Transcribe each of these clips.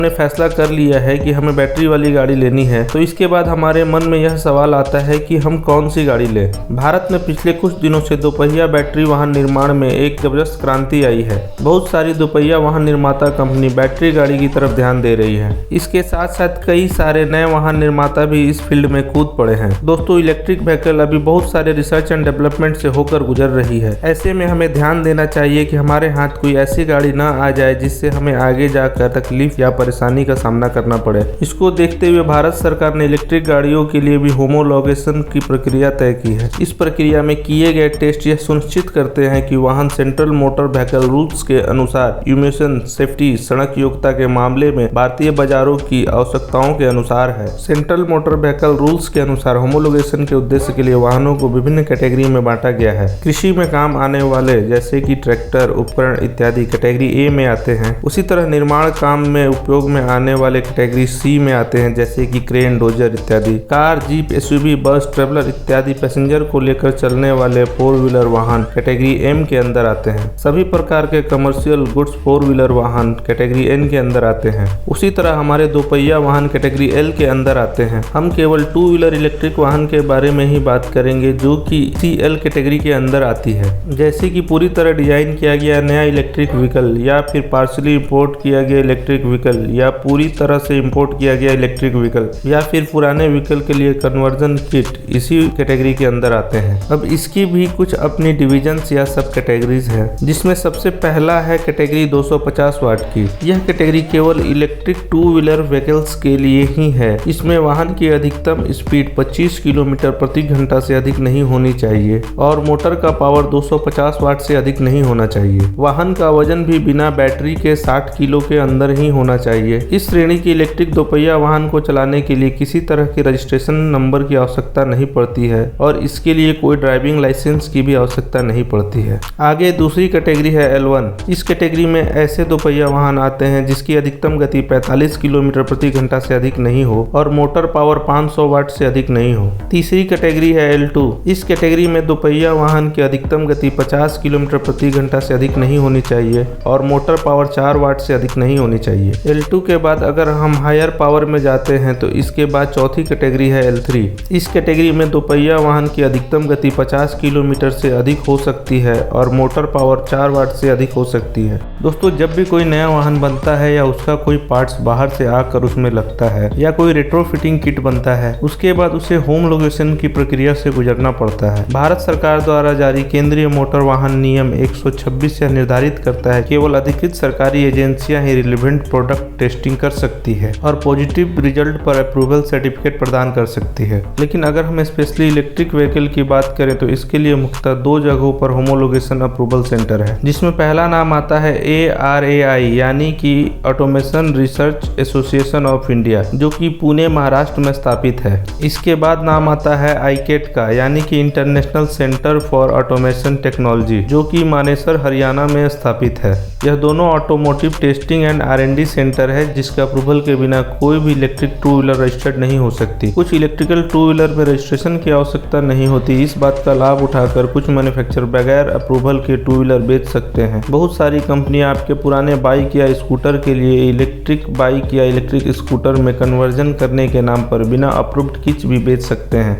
ने फैसला कर लिया है कि हमें बैटरी वाली गाड़ी लेनी है, तो इसके बाद हमारे मन में यह सवाल आता है कि हम कौन सी गाड़ी लें। भारत में पिछले कुछ दिनों से दोपहिया बैटरी वाहन निर्माण में एक जबरदस्त क्रांति आई है। बहुत सारी दोपहिया वाहन निर्माता कंपनी बैटरी गाड़ी की तरफ ध्यान दे रही है। इसके साथ साथ कई सारे नए वाहन निर्माता भी इस फील्ड में कूद पड़े हैं। दोस्तों, इलेक्ट्रिक व्हीकल अभी बहुत सारे रिसर्च एंड डेवलपमेंट से होकर गुजर रही है। ऐसे में हमें ध्यान देना चाहिए कि हमारे हाथ कोई ऐसी गाड़ी न आ जाए जिससे हमें आगे जाकर तकलीफ या परेशानी का सामना करना पड़े। इसको देखते हुए भारत सरकार ने इलेक्ट्रिक गाड़ियों के लिए भी होमोलोगेशन की प्रक्रिया तय की है। इस प्रक्रिया में किए गए टेस्ट यह सुनिश्चित करते हैं कि वाहन सेंट्रल मोटर व्हीकल रूल्स के अनुसार इमिशन, सेफ्टी, सड़क योग्यता के मामले में भारतीय बाजारों की आवश्यकताओं के अनुसार है। सेंट्रल मोटर व्हीकल रूल्स के अनुसार होमोलोगेशन के उद्देश्य के लिए वाहनों को विभिन्न कैटेगरी में बांटा गया है। कृषि में काम आने वाले जैसे कि ट्रैक्टर, उपकरण इत्यादि कैटेगरी ए में आते हैं। उसी तरह निर्माण काम में उपयोग में आने वाले कैटेगरी सी में आते हैं, जैसे कि क्रेन, डोजर इत्यादि। कार, जीप, एसयूवी, बस, ट्रेवलर इत्यादि पैसेंजर को लेकर चलने वाले 4 व्हीलर वाहन कैटेगरी एम के अंदर आते हैं। सभी प्रकार के कमर्शियल गुड्स 4 व्हीलर वाहन कैटेगरी एन के अंदर आते हैं। उसी तरह हमारे दोपहिया वाहन कैटेगरी एल के अंदर आते हैं। हम केवल 2 व्हीलर इलेक्ट्रिक वाहन के बारे में ही बात करेंगे जो कि CL कैटेगरी के अंदर आती है, जैसे कि पूरी तरह डिजाइन किया गया नया इलेक्ट्रिक व्हीकल, या फिर पार्शली इंपोर्ट किया गया इलेक्ट्रिक व्हीकल, या पूरी तरह से इंपोर्ट किया गया इलेक्ट्रिक व्हीकल, या फिर पुराने व्हीकल के लिए कन्वर्जन किट इसी कैटेगरी के अंदर आते हैं। अब इसकी भी कुछ अपनी डिविजन्स या सब कैटेगरीज हैं, जिसमें सबसे पहला है कैटेगरी 250 वाट की। यह कैटेगरी केवल इलेक्ट्रिक 2 व्हीलर व्हीकल्स के लिए ही है। इसमें वाहन की अधिकतम स्पीड 25 किलोमीटर प्रति घंटा से अधिक नहीं होनी चाहिए और मोटर का पावर 250 वाट से अधिक नहीं होना चाहिए। वाहन का वजन भी बिना बैटरी के 60 किलो के अंदर ही होना चाहिए। इस श्रेणी की इलेक्ट्रिक दोपहिया वाहन को चलाने के लिए किसी तरह के रजिस्ट्रेशन नंबर की आवश्यकता नहीं पड़ती है और इसके लिए कोई ड्राइविंग लाइसेंस की भी आवश्यकता नहीं पड़ती है। आगे दूसरी कैटेगरी है L1। इस कैटेगरी में ऐसे दोपहिया वाहन आते हैं जिसकी अधिकतम गति 45 किलोमीटर प्रति घंटा से अधिक नहीं हो और मोटर पावर 500 वाट से अधिक नहीं हो। तीसरी कैटेगरी है L2। इस कैटेगरी में दोपहिया वाहन की अधिकतम गति 50 किलोमीटर प्रति घंटा से अधिक नहीं होनी चाहिए और मोटर पावर 4 वाट से अधिक नहीं होनी चाहिए। L2 के बाद अगर हम हायर पावर में जाते हैं तो इसके बाद चौथी कैटेगरी है L3। इस कैटेगरी में दोपहिया वाहन की अधिकतम गति 50 किलोमीटर से अधिक हो सकती है और मोटर पावर 4 वाट से अधिक हो सकती है। दोस्तों, जब भी कोई नया वाहन बनता है या उसका कोई पार्ट्स बाहर से आकर उसमें लगता है या कोई रेट्रोफिटिंग किट बनता है, उसके बाद उसे होमलोगेशन की प्रक्रिया से गुजरना पड़ता है। भारत सरकार द्वारा जारी केंद्रीय मोटर वाहन नियम 126 यह निर्धारित करता है केवल अधिकृत सरकारी एजेंसियां ही रिलेवेंट प्रोडक्ट टेस्टिंग कर सकती है और पॉजिटिव रिजल्ट पर अप्रूवल सर्टिफिकेट प्रदान कर सकती है। लेकिन अगर हम स्पेशली इलेक्ट्रिक व्हीकल की बात करें तो इसके लिए मुख्यतः 2 जगहों पर होमोलोगेशन अप्रूवल सेंटर है, जिसमें पहला नाम आता है ARAI यानी कि automation research association of India, जो कि पुणे महाराष्ट्र में स्थापित है। इसके बाद नाम आता है ICAT का यानी कि international centre for automation technology, जो कि मानेसर हरियाणा में स्थापित है। यह दोनों automotive testing and R&D centre है जिसका अप्रूवल के बिना कोई भी इलेक्ट्रिक 2 व्हीलर रजिस्टर्ड नहीं हो सकती। कुछ इलेक्ट्रिकल 2 व्हीलर में रजिस्ट्रेशन की आवश्यकता नहीं होती। इस बात का लाभ उठाकर कुछ मैन्युफैक्चरर बगैर अप्रूवल के 2 व्हीलर बेच सकते हैं। बहुत सारी कंपनियां आपके पुराने बाइक या स्कूटर के लिए इलेक्ट्रिक बाइक या इलेक्ट्रिक स्कूटर में कन्वर्जन करने के नाम पर बिना अप्रूव्ड किट भी बेच सकते हैं,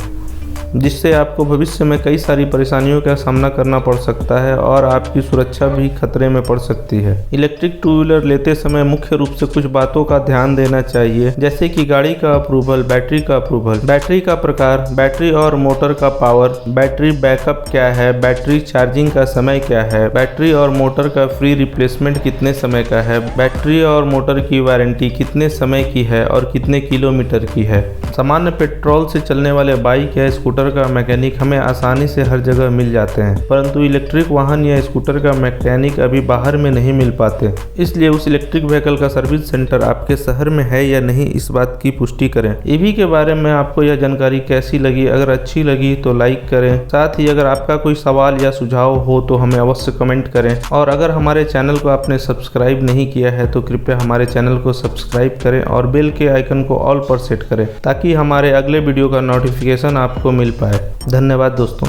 जिससे आपको भविष्य में कई सारी परेशानियों का सामना करना पड़ सकता है और आपकी सुरक्षा भी खतरे में पड़ सकती है। इलेक्ट्रिक 2 व्हीलर लेते समय मुख्य रूप से कुछ बातों का ध्यान देना चाहिए, जैसे कि गाड़ी का अप्रूवल, बैटरी का अप्रूवल, बैटरी का प्रकार, बैटरी और मोटर का पावर, बैटरी बैकअप क्या है, बैटरी चार्जिंग का समय क्या है, बैटरी और मोटर का फ्री रिप्लेसमेंट कितने समय का है, बैटरी और मोटर की वारंटी कितने समय की है और कितने किलोमीटर की है। सामान्य पेट्रोल से चलने वाले बाइक या स्कूटर का मैकेनिक हमें आसानी से हर जगह मिल जाते हैं, परंतु इलेक्ट्रिक वाहन या स्कूटर का मैकेनिक अभी बाहर में नहीं मिल पाते। इसलिए उस इलेक्ट्रिक व्हीकल का सर्विस सेंटर आपके शहर में है या नहीं, इस बात की पुष्टि करें। ईवी के बारे में आपको यह जानकारी कैसी लगी? अगर अच्छी लगी तो लाइक करें। साथ ही अगर आपका कोई सवाल या सुझाव हो तो हमें अवश्य कमेंट करें और अगर हमारे चैनल को आपने सब्सक्राइब नहीं किया है तो कृपया हमारे चैनल को सब्सक्राइब करें और बेल के आइकन को ऑल पर सेट करें ताकि हमारे अगले वीडियो का नोटिफिकेशन आपको मिल पाए। धन्यवाद दोस्तों।